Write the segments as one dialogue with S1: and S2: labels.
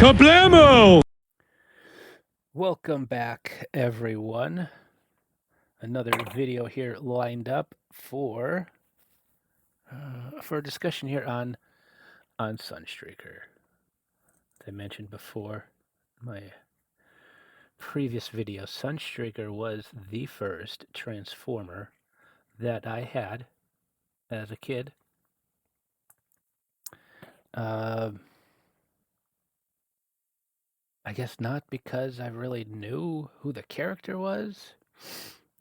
S1: Problemo!
S2: Welcome back, everyone. Another video here lined up for a discussion here on Sunstreaker. As I mentioned before, my previous video, Sunstreaker was the first Transformer that I had as a kid. I guess not because I really knew who the character was,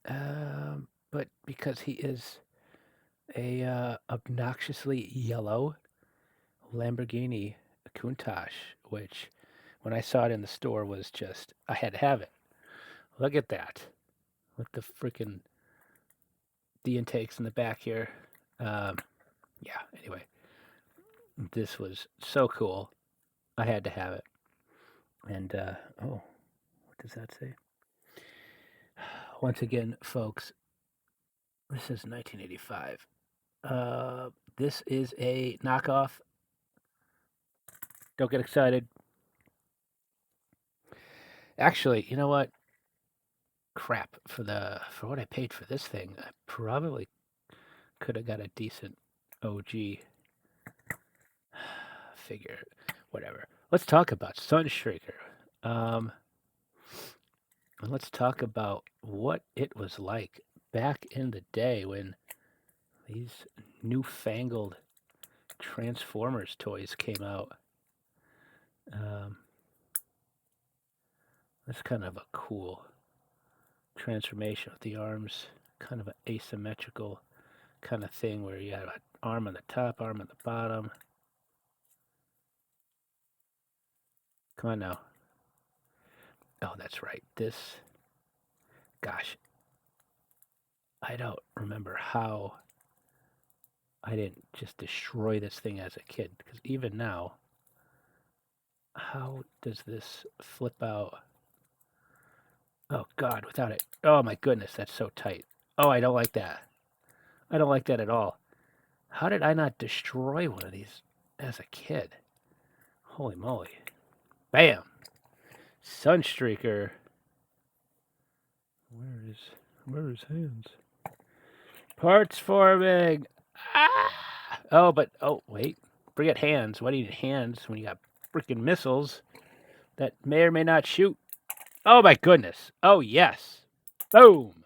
S2: but because he is a obnoxiously yellow Lamborghini Countach, which when I saw it in the store was just, I had to have it. Look at that. With the freaking the intakes in the back here. Yeah, anyway, this was so cool. I had to have it. And, oh, what does that say? Once again, folks, this is 1985. This is a knockoff. Don't get excited. Actually, you know what? Crap, for what I paid for this thing, I probably could have got a decent OG figure. Whatever. Let's talk about Sunstreaker. And let's talk about what it was like back in the day when these newfangled Transformers toys came out. That's kind of a cool transformation with the arms, kind of an asymmetrical kind of thing where you have an arm on the top, arm on the bottom. Come on now. Oh, that's right. Gosh, I don't remember how I didn't just destroy this thing as a kid. Because even now, how does this flip out? Oh, God, without it. Oh, my goodness, that's so tight. Oh, I don't like that. I don't like that at all. How did I not destroy one of these as a kid? Holy moly. Bam! Sunstreaker. Where is hands? Parts forming. Ah! Oh, wait. Forget hands. Why do you need hands when you got freaking missiles that may or may not shoot? Oh my goodness. Oh yes. Boom.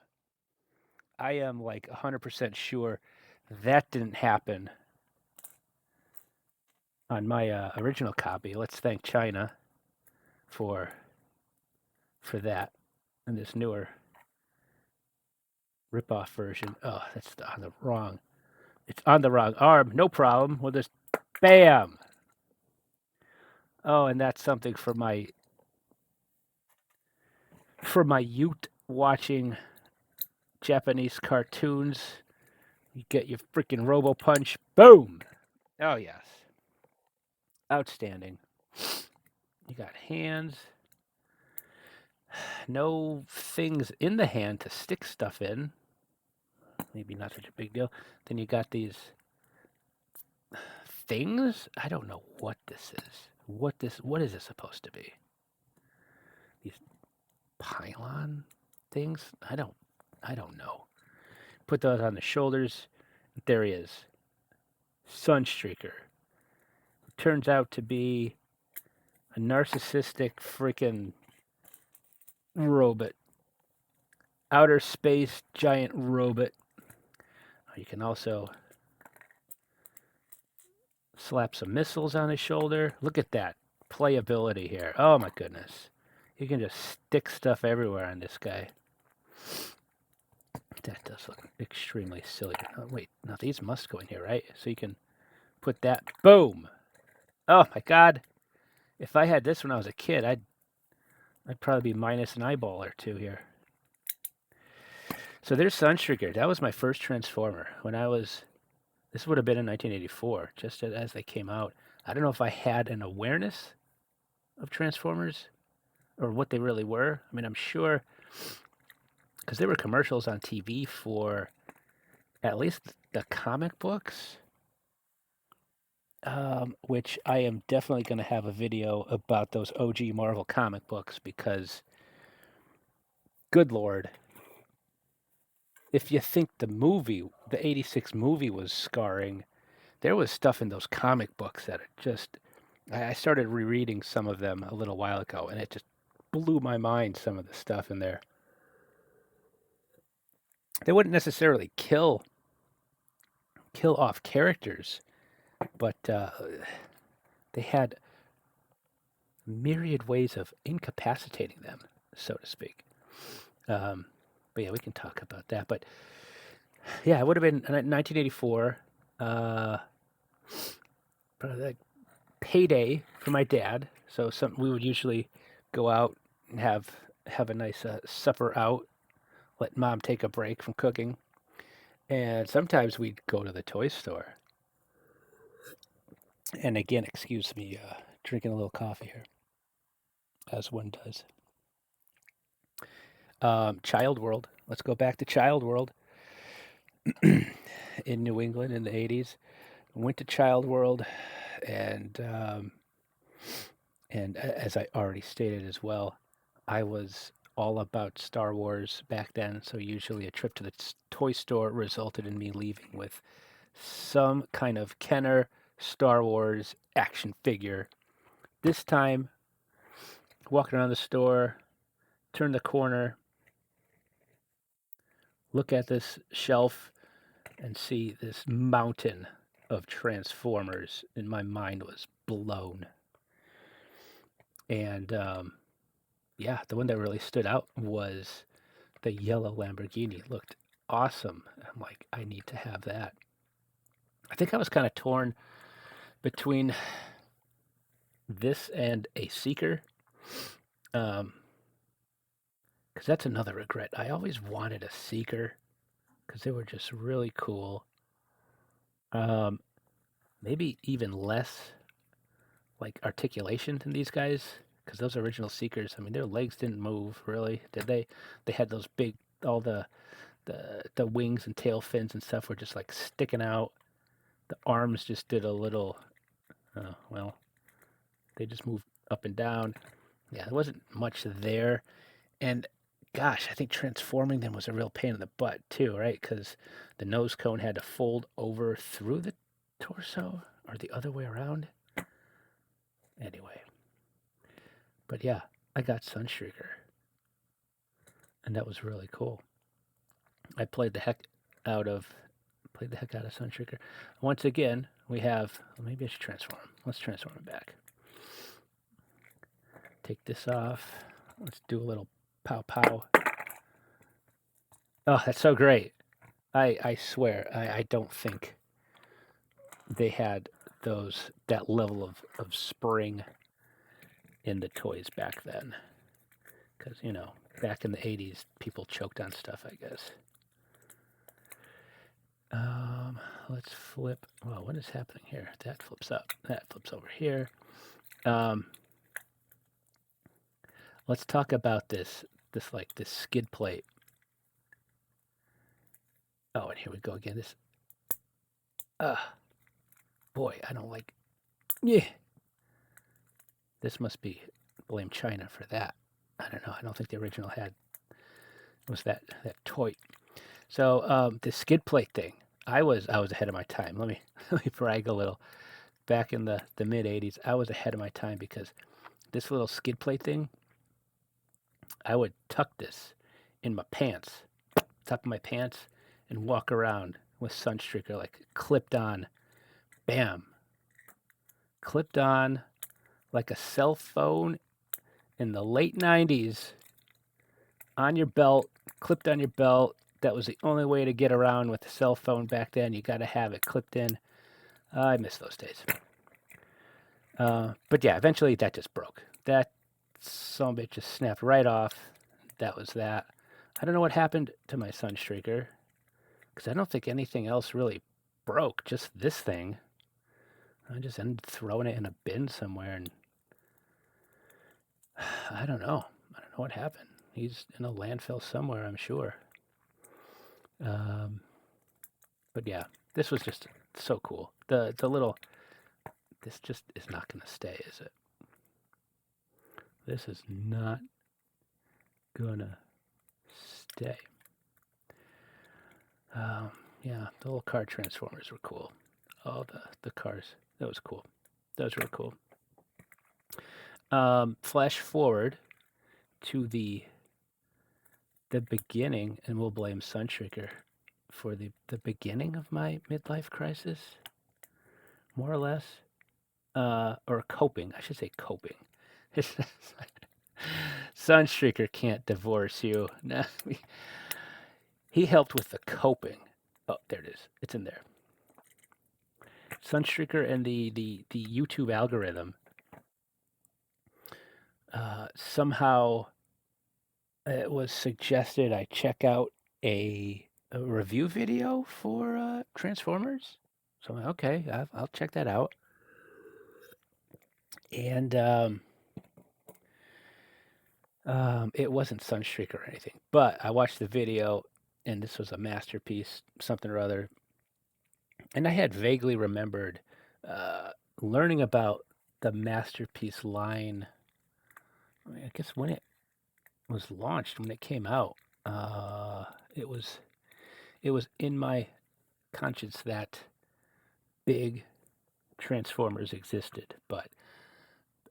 S2: I am like 100% sure that didn't happen on my original copy. Let's thank China for that and this newer ripoff version. Oh, that's on the wrong. It's on the wrong arm. No problem. We'll just bam. Oh, and that's something for my youth watching Japanese cartoons. You get your freaking Robo Punch. Boom. Oh yes. Outstanding. You got hands. No things in the hand to stick stuff in. Maybe not such a big deal. Then you got these things. I don't know what this is. What is this supposed to be? These pylon things? I don't know. Put those on the shoulders. There he is. Sunstreaker. Turns out to be a narcissistic freaking robot. Outer space giant robot. You can also slap some missiles on his shoulder. Look at that playability here. Oh my goodness. You can just stick stuff everywhere on this guy. That does look extremely silly. Oh, wait, now these must go in here, right? So you can put that. Boom. Oh my god. If I had this when I was a kid, I'd probably be minus an eyeball or two here. So there's Sunstreaker. That was my first Transformer when I was. This would have been in 1984, just as they came out. I don't know if I had an awareness of Transformers or what they really were. I mean, I'm sure because there were commercials on TV for at least the comic books. which I am definitely going to have a video about those OG Marvel comic books because, good Lord, if you think the '86 movie was scarring, there was stuff in those comic books that are just. I started rereading some of them a little while ago, and it just blew my mind, some of the stuff in there. They wouldn't necessarily kill off characters, but they had myriad ways of incapacitating them, so to speak. Um, but yeah, we can talk about that. But yeah, it would have been 1984. Probably like payday for my dad. So we would usually go out and have a nice supper out. Let mom take a break from cooking, and sometimes we'd go to the toy store. And again, excuse me, drinking a little coffee here, as one does. Child World. Let's go back to Child World in New England in the '80s. Went to Child World, and as I already stated as well, I was all about Star Wars back then. So usually a trip to the toy store resulted in me leaving with some kind of Kenner Star Wars action figure. This time, walking around the store, turn the corner, look at this shelf, and see this mountain of Transformers, and my mind was blown. And yeah, the one that really stood out was the yellow Lamborghini. It looked awesome. I'm like, I need to have that. I think I was kind of torn between this and a Seeker. Because that's another regret. I always wanted a Seeker because they were just really cool. Um, maybe even less like articulation than these guys, because those original Seekers, I mean, their legs didn't move really, did they? They had those big, all the wings and tail fins and stuff were just like sticking out. The arms just did a little, well, they just moved up and down. Yeah, there wasn't much there. And gosh, I think transforming them was a real pain in the butt too, right? Because the nose cone had to fold over through the torso or the other way around. Anyway, but yeah, I got Sunstreaker, and that was really cool. I played the heck out of Sunstreaker. Once again, we have. Maybe I should transform. Let's transform it back. Take this off. Let's do a little pow pow. Oh, that's so great. I swear, I don't think they had that level of spring in the toys back then. Because, back in the '80s, people choked on stuff, I guess. Let's flip. Well, what is happening here? That flips up. That flips over here. Let's talk about this skid plate. Oh, and here we go again. This, boy, I don't like. Yeah, this must be blame China for that. I don't know. I don't think the original was that toy. So the skid plate thing, I was ahead of my time. Let me let me brag a little. Back in the mid '80s, I was ahead of my time because this little skid plate thing, I would tuck this in my pants, top of my pants, and walk around with Sunstreaker like clipped on. Bam, clipped on like a cell phone in the late '90s on your belt, clipped on your belt. That was the only way to get around with the cell phone back then. You got to have it clipped in. I miss those days. But yeah, eventually that just broke. That son of a bitch just snapped right off. That was that. I don't know what happened to my Sunstreaker because I don't think anything else really broke. Just this thing. I just ended up throwing it in a bin somewhere, and I don't know. I don't know what happened. He's in a landfill somewhere, I'm sure. But yeah, this was just so cool. The little This just is not going to stay, is it? This is not going to stay. Yeah, the little car transformers were cool. All the cars. That was cool. Those were cool. Flash forward to the beginning, and we'll blame Suntrigger for the beginning of my midlife crisis, more or less, or coping. I should say coping. Sunstreaker can't divorce you. No, he helped with the coping. Oh, there it is. It's in there. Sunstreaker and the YouTube algorithm somehow it was suggested I check out a review video for Transformers. So I'm like, okay, I'll check that out. And it wasn't Sunstreak or anything, but I watched the video, and this was a masterpiece, something or other. And I had vaguely remembered learning about the masterpiece line. I guess when it was launched, when it came out, it was in my conscience that big Transformers existed, but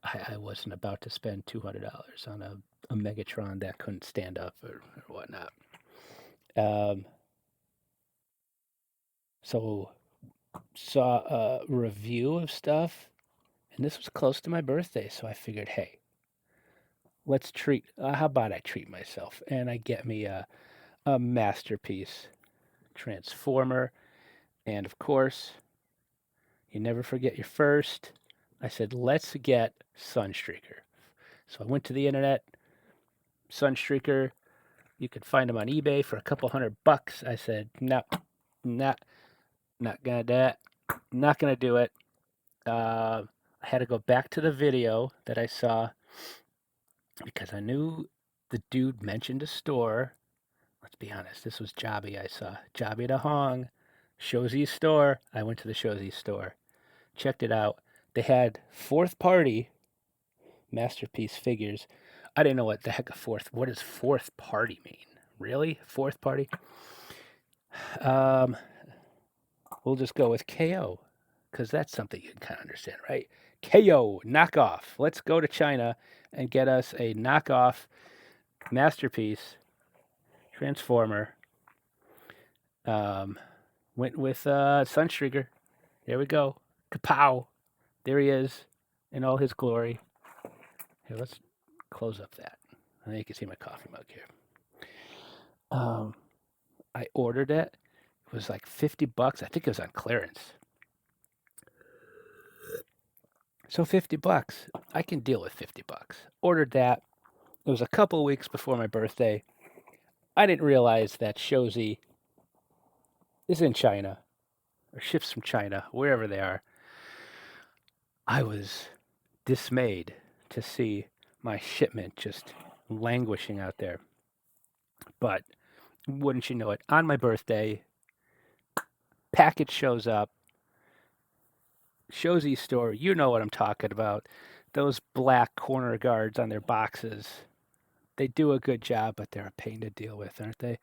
S2: I wasn't about to spend $200 on a Megatron that couldn't stand up or whatnot. So saw a review of stuff, and this was close to my birthday, so I figured, hey, let's treat. How about I treat myself? And I get me a masterpiece Transformer, and of course, you never forget your first. I said, let's get Sunstreaker. So I went to the internet, Sunstreaker. You could find them on eBay for a couple $100. I said, no, not gonna do it. Not gonna do it. I had to go back to the video that I saw because I knew the dude mentioned a store. Let's be honest, this was Jobby I saw. Jobby the Hong, Shozi's store. I went to the Shozi store, checked it out. They had fourth party masterpiece figures. I didn't know what the heck what does fourth party mean? Really? Fourth party? Um, we'll just go with KO because that's something you can kind of understand, right? KO, knockoff. Let's go to China and get us a knockoff masterpiece Transformer. Went with Sunstreaker. There we go. Kapow. There he is in all his glory. Here, let's close up that. I think you can see my coffee mug here. I ordered it. It was like $50. I think it was on clearance. So $50. I can deal with $50. Ordered that. It was a couple weeks before my birthday. I didn't realize that Shozi is in China, or ships from China, wherever they are. I was dismayed to see my shipment just languishing out there. But wouldn't you know it, on my birthday, package shows up. Shozi store, you know what I'm talking about. Those black corner guards on their boxes. They do a good job, but they're a pain to deal with, aren't they?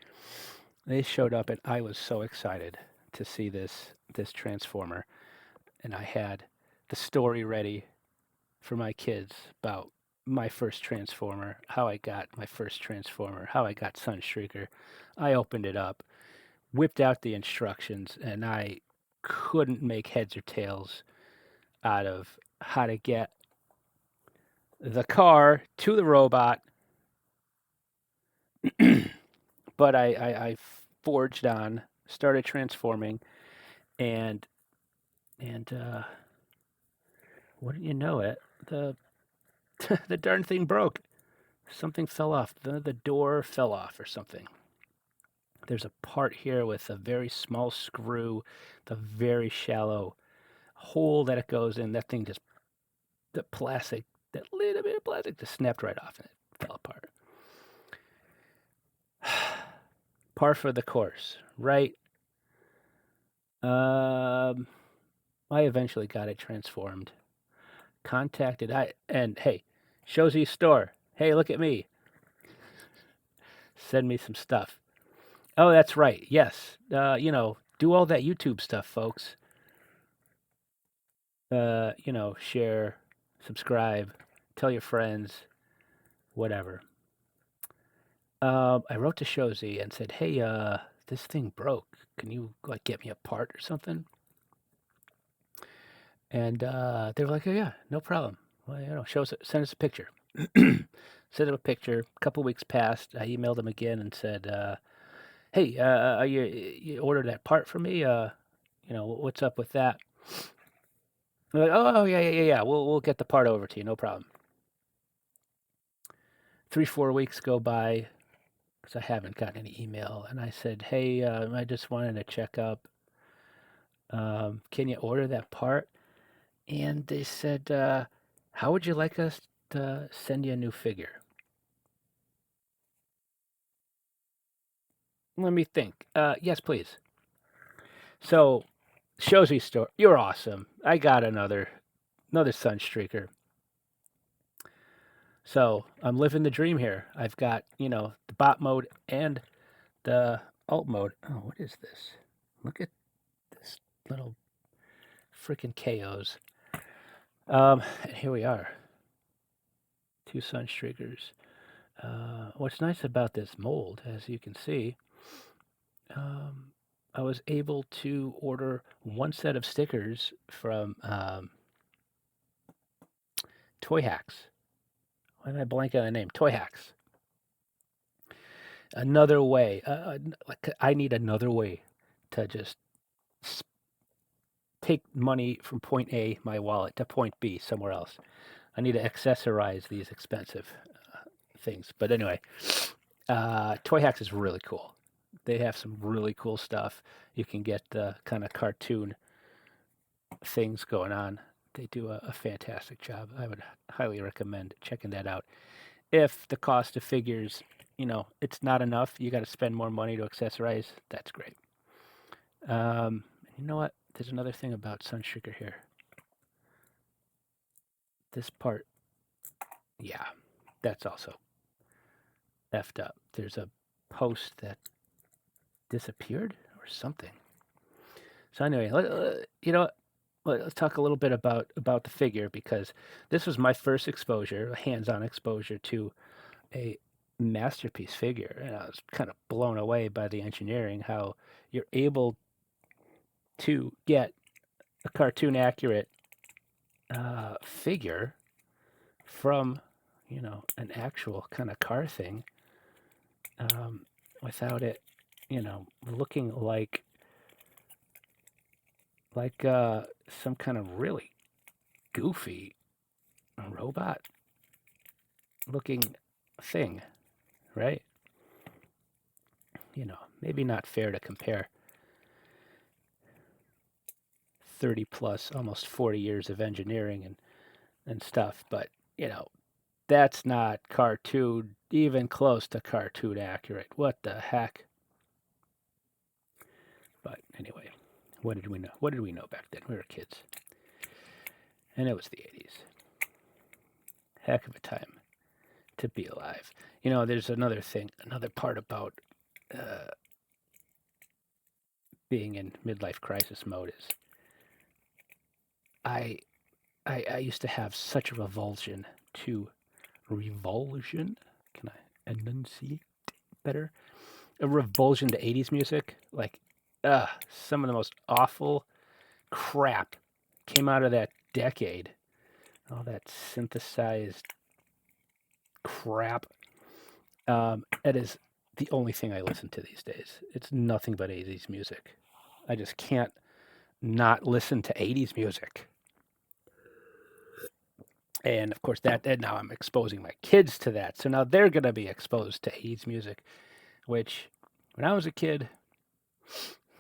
S2: They showed up, and I was so excited to see this Transformer. And I had the story ready for my kids about my first Transformer, how I got my first Transformer, how I got Sunstreaker. I opened it up, whipped out the instructions, and I couldn't make heads or tails out of how to get the car to the robot. But I forged on, started transforming, and wouldn't you know it, the the darn thing broke. Something fell off. The door fell off or something. There's a part here with a very small screw, the very shallow hole that it goes in. That thing just, the plastic, that little bit of plastic just snapped right off and it fell apart. Par for the course, right? I eventually got it transformed. contacted and hey, Shozy store. Hey, look at me. Send me some stuff. Oh, that's right. Yes. Do all that YouTube stuff, folks. Share, subscribe, tell your friends, whatever. I wrote to Shozy and said, "Hey, this thing broke. Can you like get me a part or something?" And they were like, "Oh yeah, no problem. Well, send us a picture." Sent him a picture. A couple weeks passed. I emailed him again and said, "Hey, you ordered that part for me? What's up with that?" They're like, "Oh yeah, yeah, yeah, yeah. We'll get the part over to you. No problem." 3, 4 weeks go by because I haven't gotten any email, and I said, "Hey, I just wanted to check up. Can you order that part?" And they said, "How would you like us to send you a new figure?" Let me think. Yes, please. So, Shozy store, you're awesome. I got another Sunstreaker. So I'm living the dream here. I've got the bot mode and the alt mode. Oh, what is this? Look at this little freaking KOs. And here we are, two Sunstreakers. What's nice about this mold, as you can see, um, I was able to order one set of stickers from Toy Hacks. Why did I blank on the name? Toy Hacks. Another way. Like I need another way to just take money from point A, my wallet, to point B, somewhere else. I need to accessorize these expensive things. But anyway, Toy Hacks is really cool. They have some really cool stuff. You can get the kind of cartoon things going on. They do a fantastic job. I would highly recommend checking that out. If the cost of figures, it's not enough, you got to spend more money to accessorize, that's great. You know what? There's another thing about Sunstreaker here. This part, yeah, that's also effed up. There's a post that disappeared or something. So anyway, let's talk a little bit about the figure because this was my first exposure, hands-on exposure to a masterpiece figure, and I was kind of blown away by the engineering, how you're able to get a cartoon accurate figure from an actual kind of car thing without it looking like some kind of really goofy robot looking thing, right? Maybe not fair to compare 30 plus, almost 40 years of engineering and stuff, but that's not cartoon, even close to cartoon accurate. What the heck? But anyway, what did we know? What did we know back then? We were kids. And it was the 80s. Heck of a time to be alive. There's another thing, another part about being in midlife crisis mode is I, I used to have such a revulsion. Can I enunciate better? A revulsion to 80s music. Like, some of the most awful crap came out of that decade. All that synthesized crap. It is the only thing I listen to these days. It's nothing but 80s music. I just can't not listen to 80s music. And of course, and now I'm exposing my kids to that. So now they're going to be exposed to 80s music, which when I was a kid,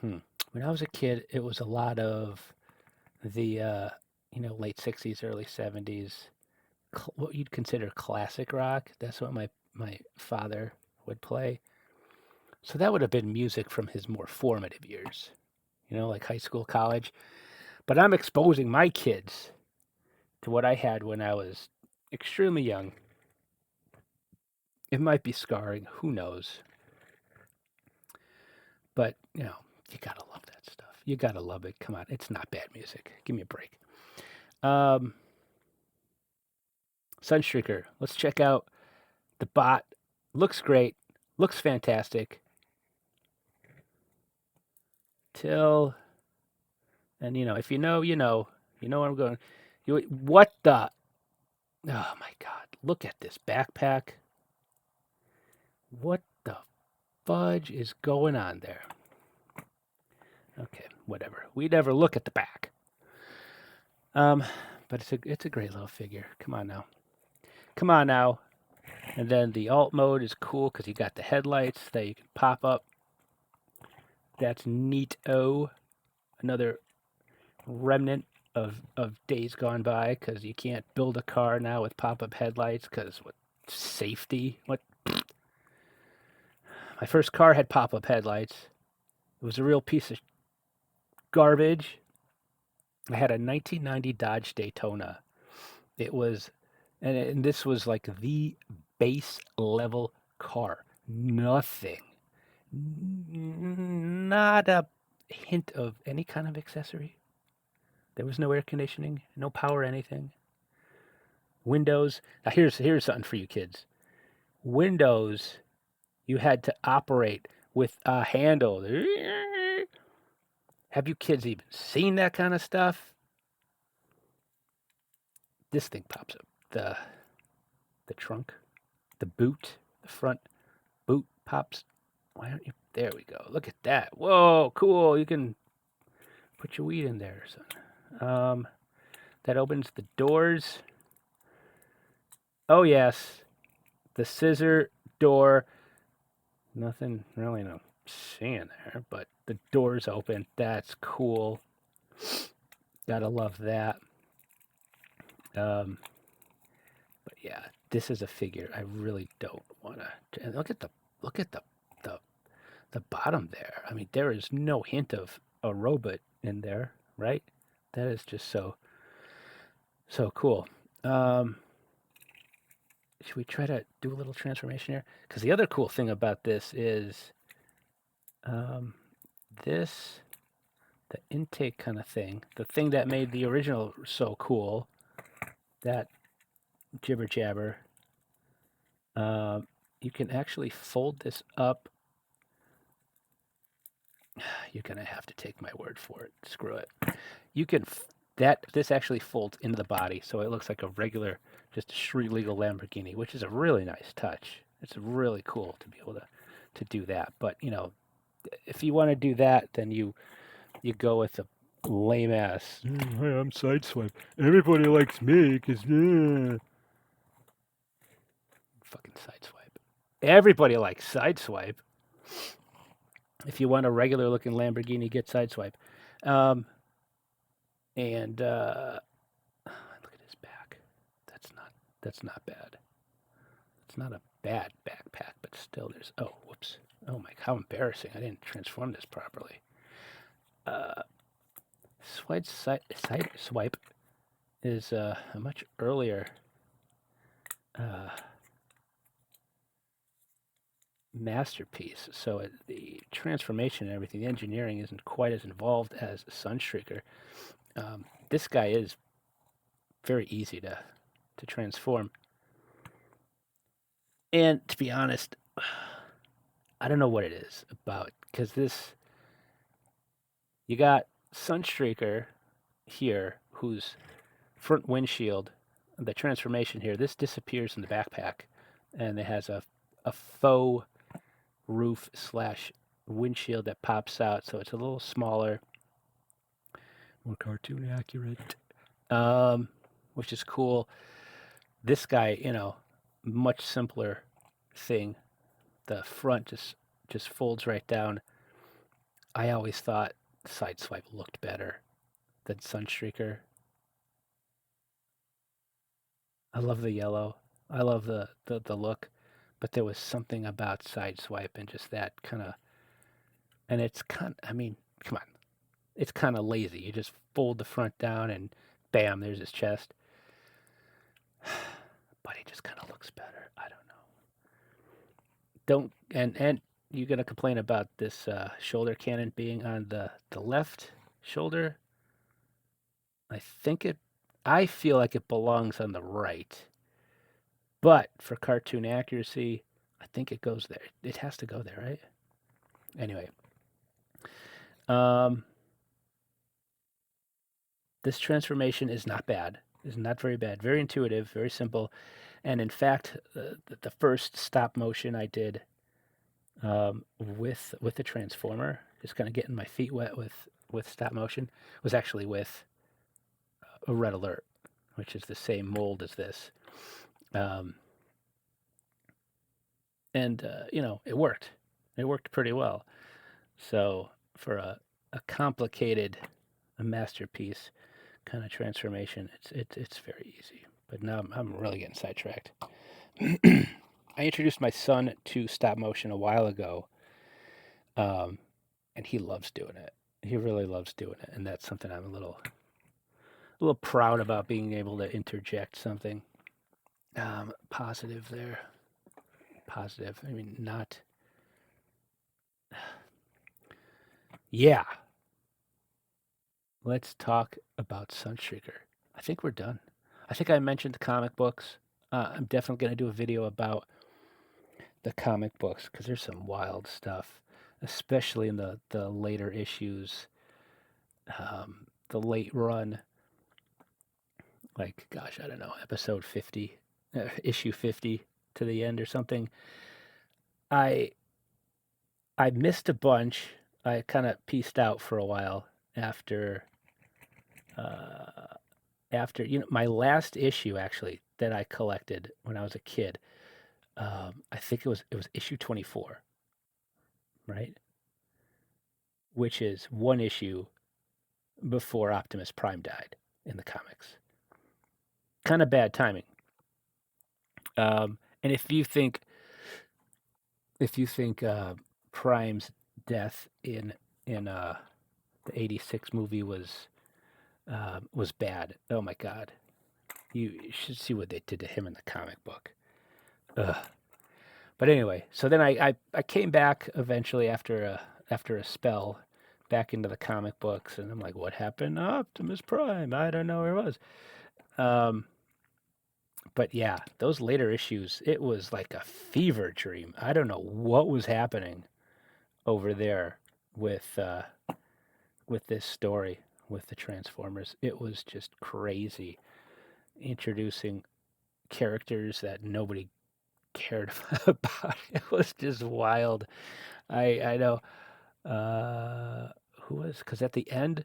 S2: it was a lot of the, late 60s, early 70s, what you'd consider classic rock. That's what my father would play. So that would have been music from his more formative years, like high school, college. But I'm exposing my kids to what I had when I was extremely young. It might be scarring, who knows? But, you gotta love that stuff. You gotta love it. Come on, it's not bad music. Give me a break. Um, Sunstreaker. Let's check out the bot. Looks great. Looks fantastic. Till, and if you know, you know. You know where I'm going. What the? Oh my God! Look at this backpack. What the fudge is going on there? Okay, whatever. We never look at the back. Um, but it's a great little figure. Come on now. Come on now. And then the alt mode is cool because you got the headlights that you can pop up. That's neat-o. Another remnant of days gone by because you can't build a car now with pop-up headlights because what safety? What? My first car had pop-up headlights. It was a real piece of garbage. I had a 1990 Dodge Daytona. It was, and this was like the base level car. Nothing. Not a hint of any kind of accessory. There was no air conditioning, no power, anything. Windows. Now here's something for you kids. Windows, you had to operate with a handle. Have you kids even seen that kind of stuff? This thing pops up. The trunk, the boot, the front boot pops. Why aren't you? There we go. Look at that. Whoa, cool. You can put your weed in there, son. That opens the doors. Oh yes, the scissor door. Nothing really no seeing there, but the door's open. That's cool. Gotta love that. Um, but yeah, this is a figure I really don't want to. Look at the the bottom there. I mean, there is no hint of a robot in there, right? That is just so cool. Um, should we try to do a little transformation here? Because the other cool thing about this is um, this, the intake kind of thing, the thing that made the original so cool, that jibber jabber. Um, you can actually fold this up. You're gonna have to take my word for it. Screw it. You can that this actually folds into the body, so it looks like a regular, just a street legal Lamborghini, which is a really nice touch. It's really cool to be able to do that. But if you want to do that, then you go with the lame ass. Hey, I'm sideswipe. Everybody likes me because fucking sideswipe. Everybody likes sideswipe. If you want a regular looking Lamborghini, get sideswipe. Um, and look at his back. That's not bad. It's not a bad backpack, but still there's whoops. Oh my, how embarrassing. I didn't transform this properly. Uh swipe is a much earlier uh masterpiece. So the transformation and everything, the engineering isn't quite as involved as Sunstreaker. This guy is very easy to transform. And to be honest, I don't know what it is about because you got Sunstreaker here, whose front windshield, the transformation here, this disappears in the backpack, and it has a faux roof slash windshield that pops out, so it's a little smaller, more cartoon accurate, which is cool. This guy, much simpler thing. The front just folds right down. I always thought Sideswipe looked better than Sunstreaker. I love the yellow. I love the look, but there was something about Sideswipe and just that kind of, and it's kind. I mean, come on, it's kind of lazy. You just fold the front down and bam, there's his chest. But he just kind of looks better. I don't know. Don't and you're gonna complain about this shoulder cannon being on the left shoulder. I think it. I feel like it belongs on the right, but for cartoon accuracy, I think it goes there. It has to go there, right? Anyway, um, this transformation is not bad. Is not very bad. Very intuitive. Very simple. And in fact, the first stop motion I did with the transformer, just kind of getting my feet wet with stop motion, was actually with a Red Alert, which is the same mold as this. Um, and it worked. It worked pretty well. So for a complicated, a masterpiece kind of transformation, it's very easy. But now I'm really getting sidetracked. I introduced my son to stop motion a while ago, and he loves doing it. He really loves doing it, and that's something I'm a little proud about, being able to interject something positive there. Positive. I mean, not. Yeah. Let's talk about Sunstreaker. I think we're done. I think I mentioned the comic books. I'm definitely going to do a video about the comic books because there's some wild stuff, especially in the later issues, the late run. Like, gosh, I don't know, episode 50, issue 50 to the end or something. I I missed a bunch. I kind of pieced out for a while after uh, after my last issue actually that I collected when I was a kid. I think it was issue 24, right? Which is one issue before Optimus Prime died in the comics. Kind of bad timing. And if you think Prime's death in the '86 movie was bad, oh my God, you should see what they did to him in the comic book. Ugh. But anyway, so then I came back eventually after a spell back into the comic books, and I'm like, what happened to Optimus Prime? I don't know where it was. Um, but yeah, those later issues, it was like a fever dream. I don't know what was happening over there with uh, with this story with the Transformers. It was just crazy, introducing characters that nobody cared about. It was just wild. I know who was, because at the end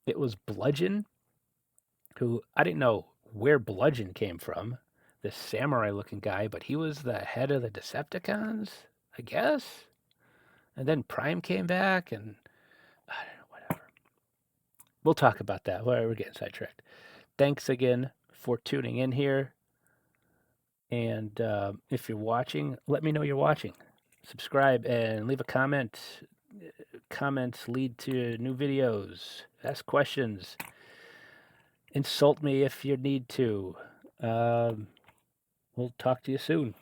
S2: it was Bludgeon, who I didn't know where Bludgeon came from, this samurai looking guy, but he was the head of the Decepticons, I guess. And then Prime came back, and I don't know, whatever. We'll talk about that. We're getting sidetracked. Thanks again for tuning in here. And if you're watching, let me know you're watching. Subscribe and leave a comment. Comments lead to new videos. Ask questions. Insult me if you need to. We'll talk to you soon.